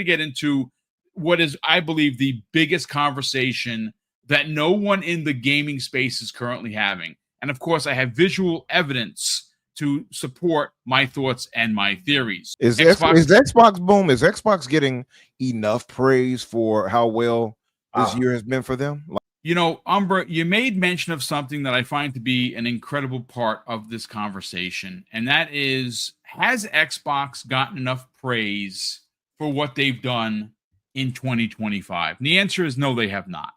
get into what is, I believe, the biggest conversation that no one in the gaming space is currently having. And of course, I have visual evidence to support my thoughts and my theories. Is Xbox Boom? Is Xbox getting enough praise for how well this year has been for them? You know, Umbra, you made mention of something that I find to be an incredible part of this conversation, and that is, has Xbox gotten enough praise for what they've done in 2025? And the answer is no, they have not.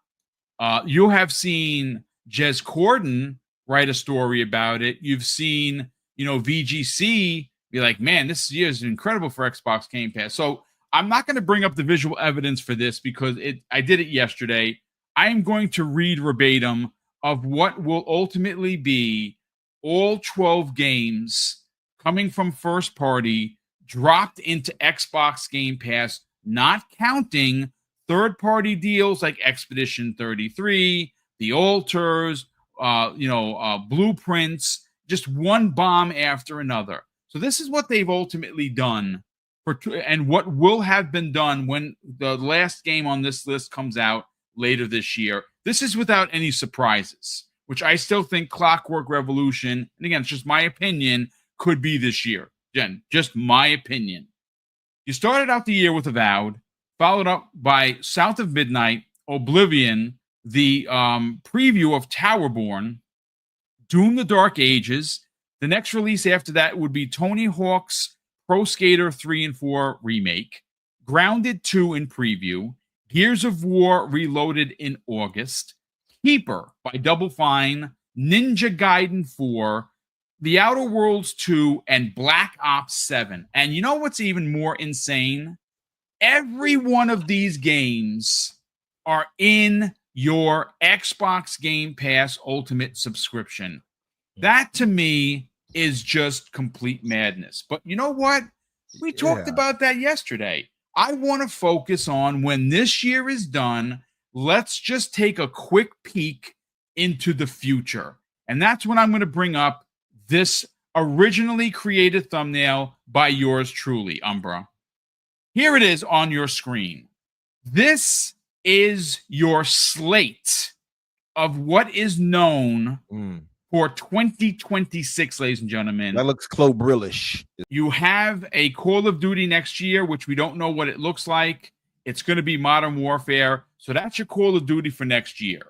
You have seen Jez Corden write a story about it. You've seen, VGC be like, man, this year is incredible for Xbox Game Pass. So I'm not going to bring up the visual evidence for this because I did it yesterday. I am going to read verbatim of what will ultimately be all 12 games coming from first party dropped into Xbox Game Pass, not counting third-party deals like Expedition 33, The Alters, Blueprints, just one bomb after another. So this is what they've ultimately done and what will have been done when the last game on this list comes out later this year. This is without any surprises, which I still think Clockwork Revolution, and again, it's just my opinion, could be this year. Again, just my opinion. You started out the year with Avowed, followed up by South of Midnight, Oblivion, the preview of Towerborn, Doom the Dark Ages. The next release after that would be Tony Hawk's Pro Skater 3 and 4 remake, Grounded 2 in preview, Gears of War Reloaded in August, Keeper by Double Fine, Ninja Gaiden 4, The Outer Worlds 2, and Black Ops 7. And you know what's even more insane? Every one of these games are in your Xbox Game Pass Ultimate subscription. That, to me, is just complete madness. But you know what? We talked about that yesterday. I want to focus on when this year is done, let's just take a quick peek into the future. And that's when I'm going to bring up this originally created thumbnail by yours truly, Umbra. Here it is on your screen. This is your slate of what is known for 2026, ladies and gentlemen. That looks Clobrillish. You have a Call of Duty next year, which we don't know what it looks like. It's going to be Modern Warfare. So that's your Call of Duty for next year,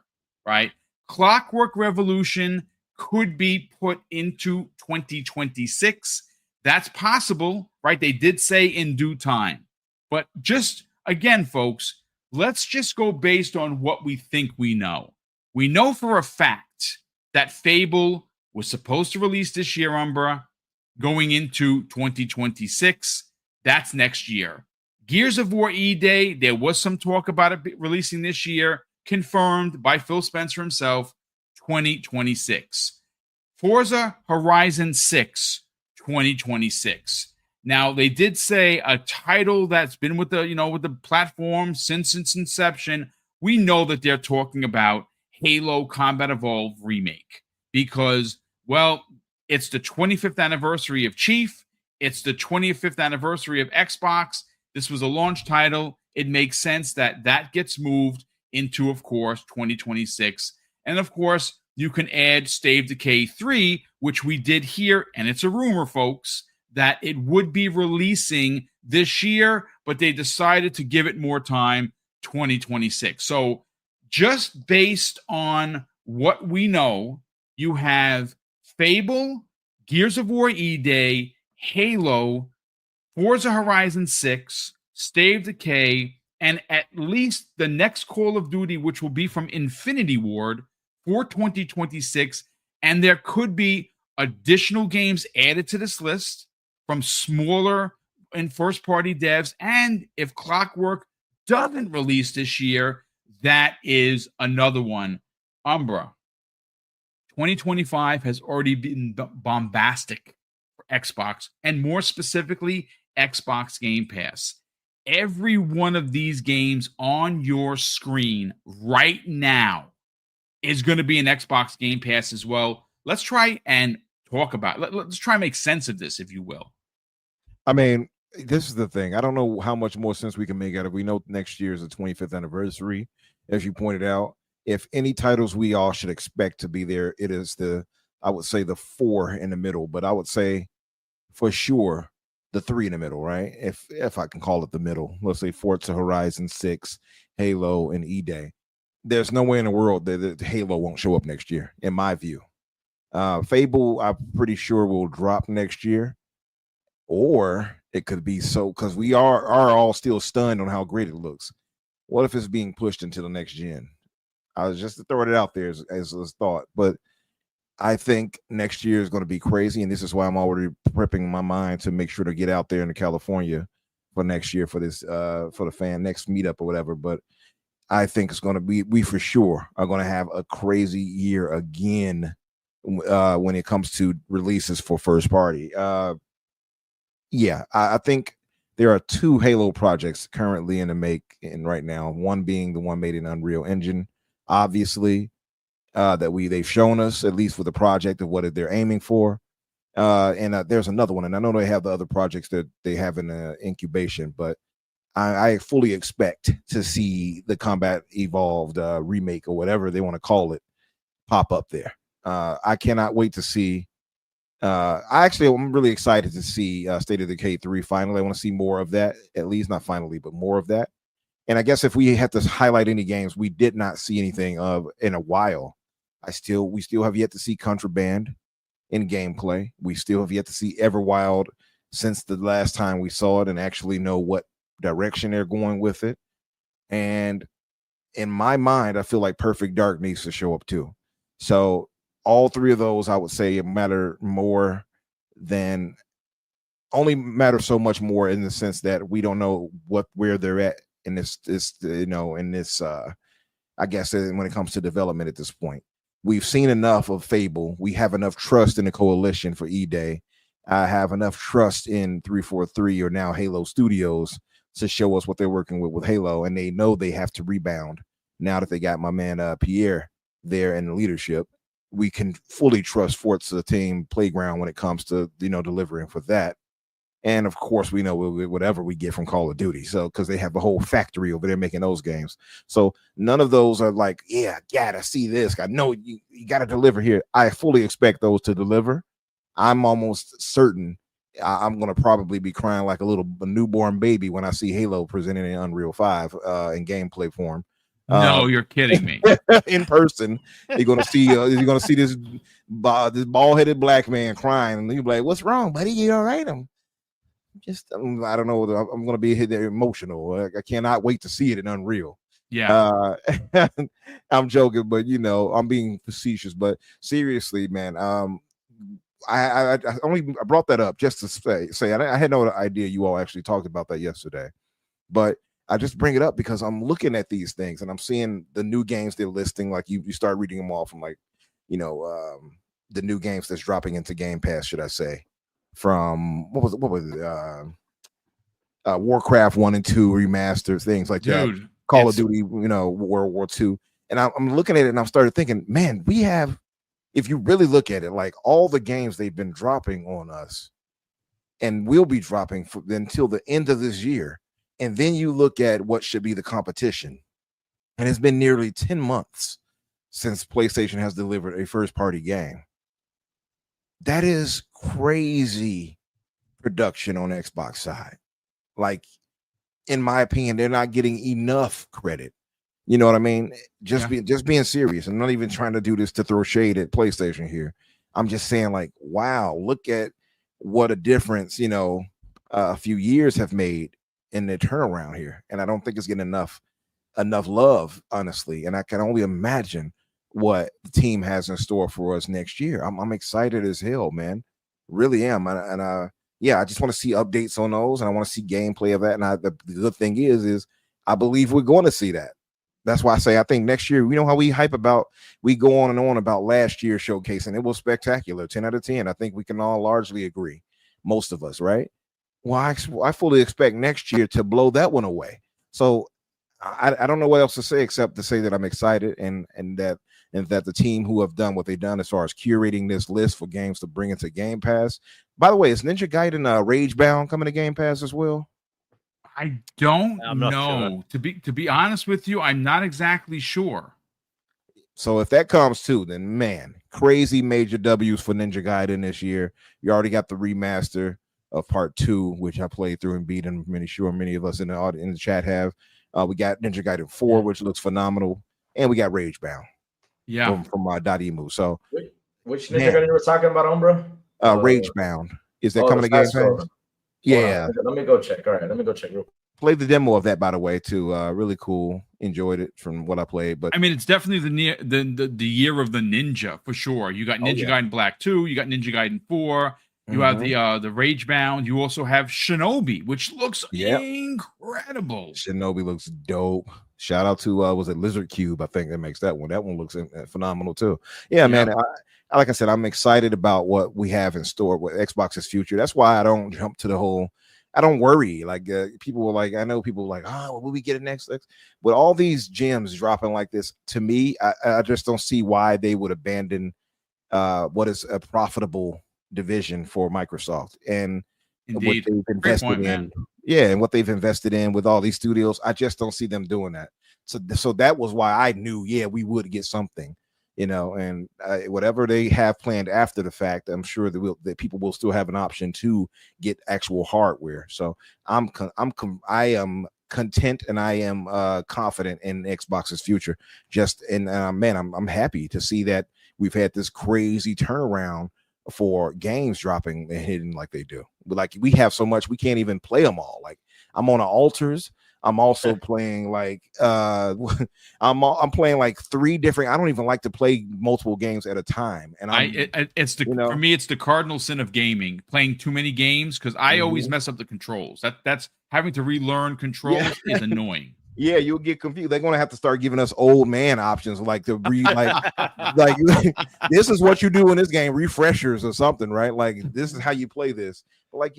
right? Clockwork Revolution could be put into 2026. That's possible, right? They did say in due time. But just, again, folks, let's just go based on what we think we know. We know for a fact that Fable was supposed to release this year, Umbra, going into 2026. That's next year. Gears of War E-Day, there was some talk about it releasing this year, confirmed by Phil Spencer himself, 2026. Forza Horizon 6, 2026. Now, they did say a title that's been with the platform since its inception. We know that they're talking about Halo Combat Evolved Remake because, well, it's the 25th anniversary of Chief. It's the 25th anniversary of Xbox. This was a launch title. It makes sense that that gets moved into, of course, 2026. And, of course, you can add Stave Decay 3, which we did hear, and it's a rumor, folks, that it would be releasing this year, but they decided to give it more time, 2026. So just based on what we know, you have Fable, Gears of War E-Day, Halo, Forza Horizon 6, Stave Decay, and at least the next Call of Duty, which will be from Infinity Ward for 2026. And there could be additional games added to this list from smaller and first-party devs. And if Clockwork doesn't release this year, that is another one. Umbra, 2025 has already been bombastic for Xbox, and more specifically, Xbox Game Pass. Every one of these games on your screen right now is going to be an Xbox Game Pass as well. Let's try and talk about it. Let's try and make sense of this, if you will. I mean, this is the thing. I don't know how much more sense we can make out of. We know next year is the 25th anniversary, as you pointed out. If any titles we all should expect to be there, it is I would say the 4 in the middle, but I would say for sure the 3 in the middle, right? If I can call it the middle, let's say Forza Horizon 6, Halo, and E-Day. There's no way in the world that Halo won't show up next year, in my view. Fable, I'm pretty sure will drop next year, or it could be because we are all still stunned on how great it looks. What if it's being pushed into the next gen? I was just throwing it out there as a thought, but I think next year is going to be crazy, and this is why I'm already prepping my mind to make sure to get out there in California for next year for this for the fan next meetup or whatever. But I think it's going to be, we for sure are going to have a crazy year again when it comes to releases for first party. Yeah, I think there are 2 Halo projects currently in the making right now. One being the one made in Unreal Engine, obviously, that they've shown us at least with the project of what they're aiming for. And there's another one, and I know they have the other projects that they have in incubation, but I fully expect to see the Combat Evolved remake or whatever they want to call it pop up there. I cannot wait to see. I'm really excited to see State of Decay 3 finally. I want to see more of that, at least not finally, but more of that. And I guess if we had to highlight any games we did not see anything of in a while, we still have yet to see Contraband in gameplay. We still have yet to see Everwild since the last time we saw it and actually know what direction they're going with it. And in my mind, I feel like Perfect Dark needs to show up too. So all 3 of those, I would say, matter so much more in the sense that we don't know where they're at in this I guess when it comes to development at this point. We've seen enough of Fable. We have enough trust in the coalition for E-Day. I have enough trust in 343 or now Halo Studios to show us what they're working with Halo, and they know they have to rebound now that they got my man Pierre there in the leadership. We can fully trust Forza Team Playground when it comes to delivering for that. And of course, we know whatever we get from Call of Duty. So, because they have a whole factory over there making those games. So, none of those are like, yeah, gotta see this. I know you got to deliver here. I fully expect those to deliver. I'm almost certain I'm going to probably be crying like a newborn baby when I see Halo presented in Unreal 5 in gameplay form. No, you're kidding me. In person, you're gonna see this bald-headed black man crying, and you're like, "What's wrong, buddy? You all right?" I don't know. I'm gonna be emotional. I cannot wait to see it in Unreal. Yeah. I'm joking, but I'm being facetious. But seriously, man, I brought that up just to say I had no idea you all actually talked about that yesterday, but I just bring it up because I'm looking at these things and I'm seeing the new games they're listing. Like you start reading them all from the new games that's dropping into Game Pass, should I say? From what was it? Warcraft 1 and 2 remastered, things like that. Call of Duty, World War II. And I'm looking at it and I started thinking, man, we have, if you really look at it, like all the games they've been dropping on us and will be dropping until the end of this year. And then you look at what should be the competition. And it's been nearly 10 months since PlayStation has delivered a first-party game. That is crazy production on Xbox side. Like, in my opinion, they're not getting enough credit. You know what I mean? Just being serious. I'm not even trying to do this to throw shade at PlayStation here. I'm just saying, like, wow, look at what a difference, a few years have made in the turnaround here. And I don't think it's getting enough love, honestly. And I can only imagine what the team has in store for us next year. I'm excited as hell, man. Really am. And I just want to see updates on those, and I want to see gameplay of that. And the good thing is I believe we're going to see that. That's why I say I think next year, how we go on and on about last year's showcase, and it was spectacular, 10 out of 10. I think we can all largely agree, most of us, right? Well, I fully expect next year to blow that one away. So I don't know what else to say except to say that I'm excited and that and that the team who have done what they've done as far as curating this list for games to bring into Game Pass. By the way, is Ninja Gaiden Ragebound coming to Game Pass as well? I don't I'm not know. To be honest with you, I'm not exactly sure. So if that comes too, then man, crazy major W's for Ninja Gaiden this year. You already got the remaster of Part 2, which I played through and beat, and many of us in the chat have. We got Ninja Gaiden 4, which looks phenomenal, and we got Ragebound. Yeah, from Dotemu. So which Ninja Gaiden you were talking about, Umbra? Ragebound. Is that coming to Game Pass? Yeah. Let me go check. All right, let me go check real quick. Played the demo of that, by the way, too. Really cool. Enjoyed it from what I played. But I mean, it's definitely the year of the ninja for sure. You got Ninja Gaiden Black 2, you got Ninja Gaiden 4, you have the Ragebound. You also have Shinobi, which looks incredible. Shinobi looks dope. Shout out to was it Lizard Cube? I think that makes that one. That one looks phenomenal too. Yeah, man. Like I said, I'm excited about what we have in store with Xbox's future. That's why I don't jump to the whole. I don't worry. Like people were like, I know people were like, oh, will we get it next? But all these gems dropping like this, to me, I just don't see why they would abandon what is a profitable division for Microsoft and Indeed. what they've invested in. Man. Yeah, and what they've invested in with all these studios. I just don't see them doing that. So that was why I knew, we would get something. And whatever they have planned after the fact, I'm sure that people will still have an option to get actual hardware. So I am content and I am confident in Xbox's future. I'm happy to see that we've had this crazy turnaround for games dropping and hitting like they do. But like we have so much, we can't even play them all. Like I'm on Altars. I'm also playing like I'm playing like 3 different. I don't even like to play multiple games at a time. And for me, it's the cardinal sin of gaming, playing too many games, because I always mess up the controls. That's having to relearn controls is annoying. Yeah, you'll get confused. They're gonna have to start giving us old man options, like to read, like this is what you do in this game, refreshers or something, right? Like this is how you play this. Like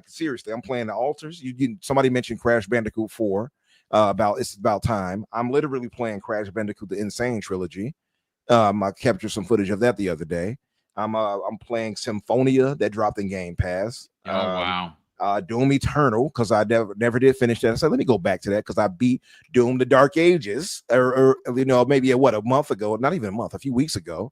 seriously, I'm playing the Altars. Somebody mentioned Crash Bandicoot 4. It's about time. I'm literally playing Crash Bandicoot the Insane Trilogy. I captured some footage of that the other day. I'm playing Symphonia that dropped in Game Pass. Oh wow. Doom Eternal, because I never did finish that. So let me go back to that, because I beat Doom the Dark Ages, or maybe a month ago, not even a month, a few weeks ago.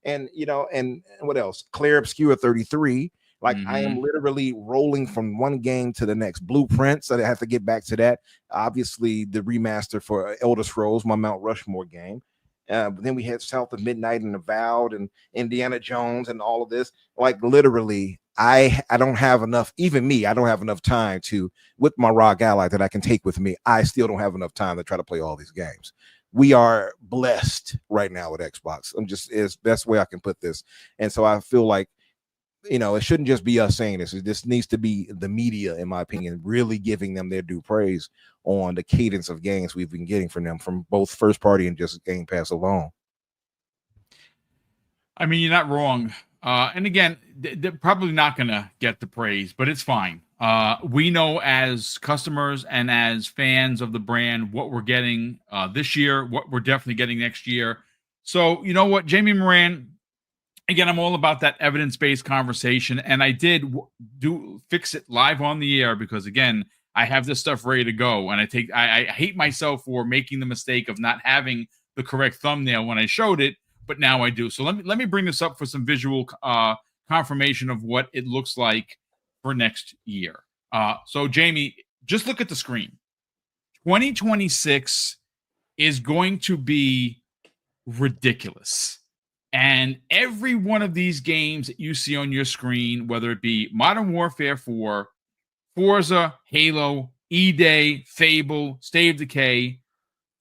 And and what else? Claire Obscura 33. Like I am literally rolling from one game to the next. Blueprints, I have to get back to that. Obviously, the remaster for Elder Scrolls, my Mount Rushmore game. But then we had South of Midnight and Avowed and Indiana Jones and all of this. Like literally, I don't have enough. Even me, I don't have enough time to, with my ROG Ally that I can take with me. I still don't have enough time to try to play all these games. We are blessed right now with Xbox. Is best way I can put this. And so I feel like, it shouldn't just be us saying this. This needs to be the media, in my opinion, really giving them their due praise on the cadence of games we've been getting from them, from both first party and just Game Pass alone. I mean, you're not wrong. And again, they're probably not going to get the praise, but it's fine. We know as customers and as fans of the brand what we're getting this year, what we're definitely getting next year. So, you know what, Jamie Moran, again, I'm all about that evidence-based conversation, and I did fix it live on the air because, again, I have this stuff ready to go, and I hate myself for making the mistake of not having the correct thumbnail when I showed it, but now I do. So let me bring this up for some visual confirmation of what it looks like for next year. So, Jamie, just look at the screen. 2026 is going to be ridiculous. And every one of these games that you see on your screen, whether it be Modern Warfare 4, Forza, Halo, E-Day, Fable, State of Decay,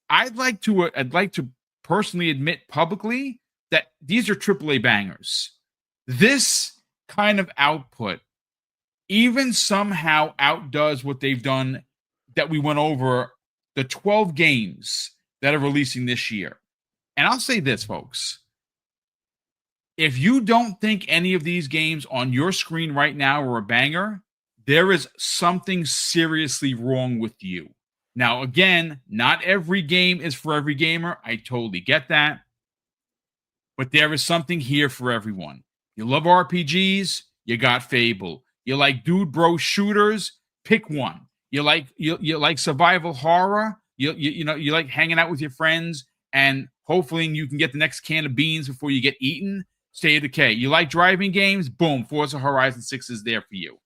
I'd like to personally admit publicly that these are AAA bangers. This kind of output even somehow outdoes what they've done that we went over, the 12 games that are releasing this year. And I'll say this, folks. If you don't think any of these games on your screen right now are a banger, there is something seriously wrong with you. Now, again, not every game is for every gamer. I totally get that. but there is something here for everyone. You love RPGs, you got Fable. You like dude bro shooters, pick one. You like survival horror, you like hanging out with your friends and hopefully you can get the next can of beans before you get eaten. State of Decay. You like driving games, boom, Forza Horizon 6 is there for you.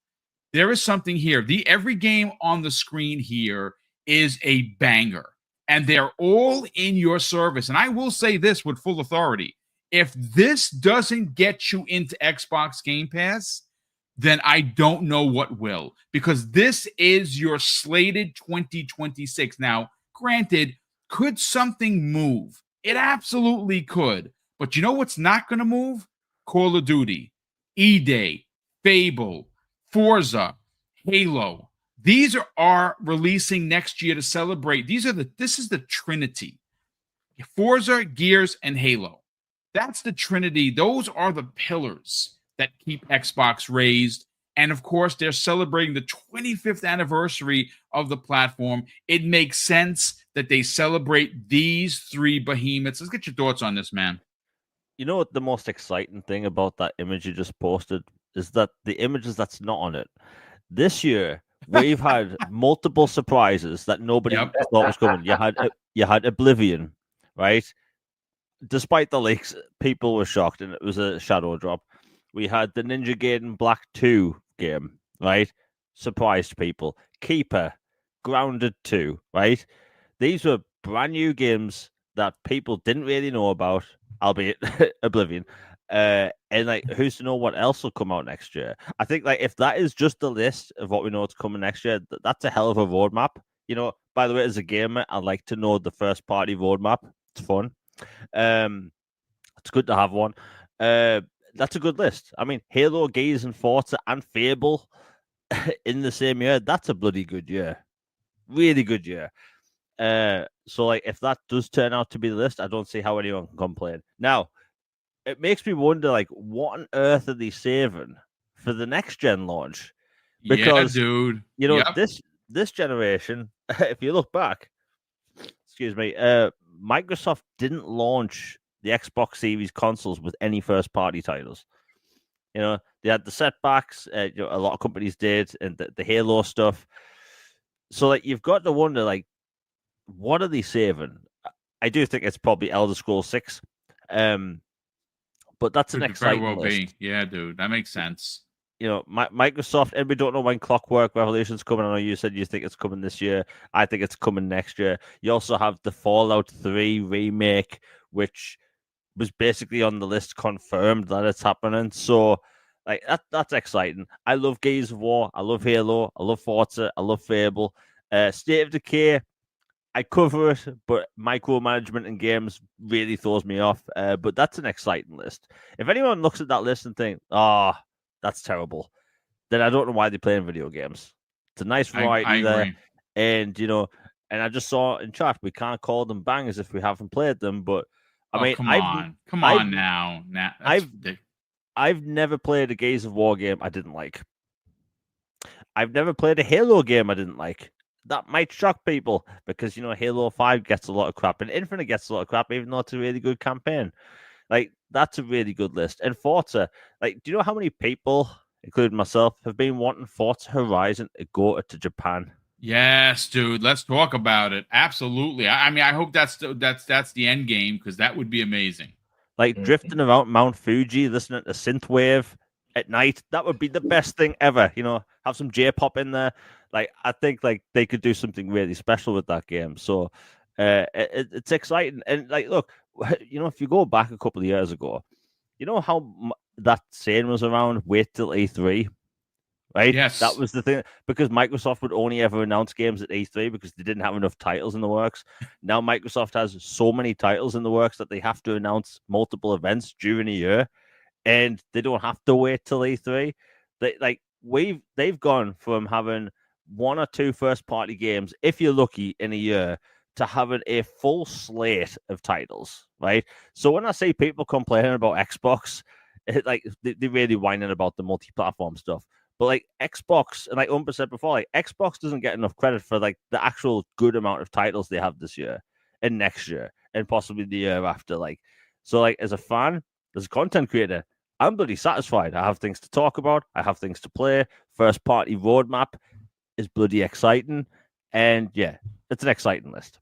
There is something here. Every game on the screen here is a banger, and they're all in your service. And I will say this with full authority. If this doesn't get you into Xbox Game Pass, then I don't know what will, because this is your slated 2026. Now, granted, could something move? It absolutely could. But you know what's not going to move? Call of Duty, E-Day, Fable, Forza, Halo. These are releasing next year to celebrate. This is the Trinity. Forza, Gears, and Halo. That's the Trinity. Those are the pillars that keep Xbox raised. And of course, they're celebrating the 25th anniversary of the platform. It makes sense that they celebrate these three behemoths. Let's get your thoughts on this, man. You know what the most exciting thing about that image you just posted is that the images that's not on it. This year, we've had multiple surprises that nobody thought was coming. You had Oblivion, right? Despite the leaks, people were shocked, and it was a shadow drop. We had the Ninja Gaiden Black 2 game, right? Surprised people. Keeper, Grounded 2, right? These were brand new games that people didn't really know about, albeit Oblivion. And like, who's to know what else will come out next year? I think like if that is just the list of what we know is coming next year, that's a hell of a roadmap. You know, by the way, as a gamer, I like to know the first party roadmap. It's fun. It's good to have one. That's a good list. I mean, Halo, Gears, and Forza, and Fable in the same year. That's a bloody good year. Really good year. So, like, if that does turn out to be the list, I don't see how anyone can complain. Now, it makes me wonder, like, what on earth are they saving for the next gen launch? Because, yeah, dude, you know, this generation, if you look back, excuse me, Microsoft didn't launch the Xbox Series consoles with any first-party titles. You know, they had the setbacks. A lot of companies did, and the Halo stuff. So, like, you've got to wonder, like, what are they saving? I do think it's probably Elder Scrolls 6. But that's an exciting list. Yeah, dude, that makes sense. You know, Microsoft, and we don't know when Clockwork Revolution's coming. I know you said you think it's coming this year. I think it's coming next year. You also have the Fallout 3 remake, which was basically on the list confirmed that it's happening. So, like, that's exciting. I love Gears of War. I love Halo. I love Forza. I love Fable. State of Decay, I cover it, but micromanagement in games really throws me off. But that's an exciting list. If anyone looks at that list and think, that's terrible, then I don't know why they're playing video games. It's a nice variety there. Agree. And, you know, and I just saw in chat, we can't call them bangers if we haven't played them. But, I mean, come on now. I've never played a Gears of War game I didn't like. I've never played a Halo game I didn't like. That might shock people because, you know, Halo 5 gets a lot of crap and Infinite gets a lot of crap, even though it's a really good campaign. Like, that's a really good list. And Forza, like, do you know how many people, including myself, have been wanting Forza Horizon to go to Japan? Yes, dude. Let's talk about it. Absolutely. I mean, I hope that's the end game, because that would be amazing. Like, drifting around Mount Fuji, listening to synthwave at night, that would be the best thing ever. You know, have some J-pop in there. Like, I think like they could do something really special with that game. So it's exciting. And like, look, you know, if you go back a couple of years ago, you know how that saying was around, wait till E3, right? Yes. That was the thing, because Microsoft would only ever announce games at E3 because they didn't have enough titles in the works. Now Microsoft has so many titles in the works that they have to announce multiple events during a year, and they don't have to wait till E3. They've gone from having one or two first-party games, if you're lucky, in a year, to having a full slate of titles, right? So when I see people complaining about Xbox, they're really whining about the multi-platform stuff. But like Xbox, and like Umber said before, like Xbox doesn't get enough credit for like the actual good amount of titles they have this year and next year and possibly the year after. Like, so like as a fan, as a content creator, I'm bloody satisfied. I have things to talk about. I have things to play. First party roadmap is bloody exciting. And yeah, it's an exciting list.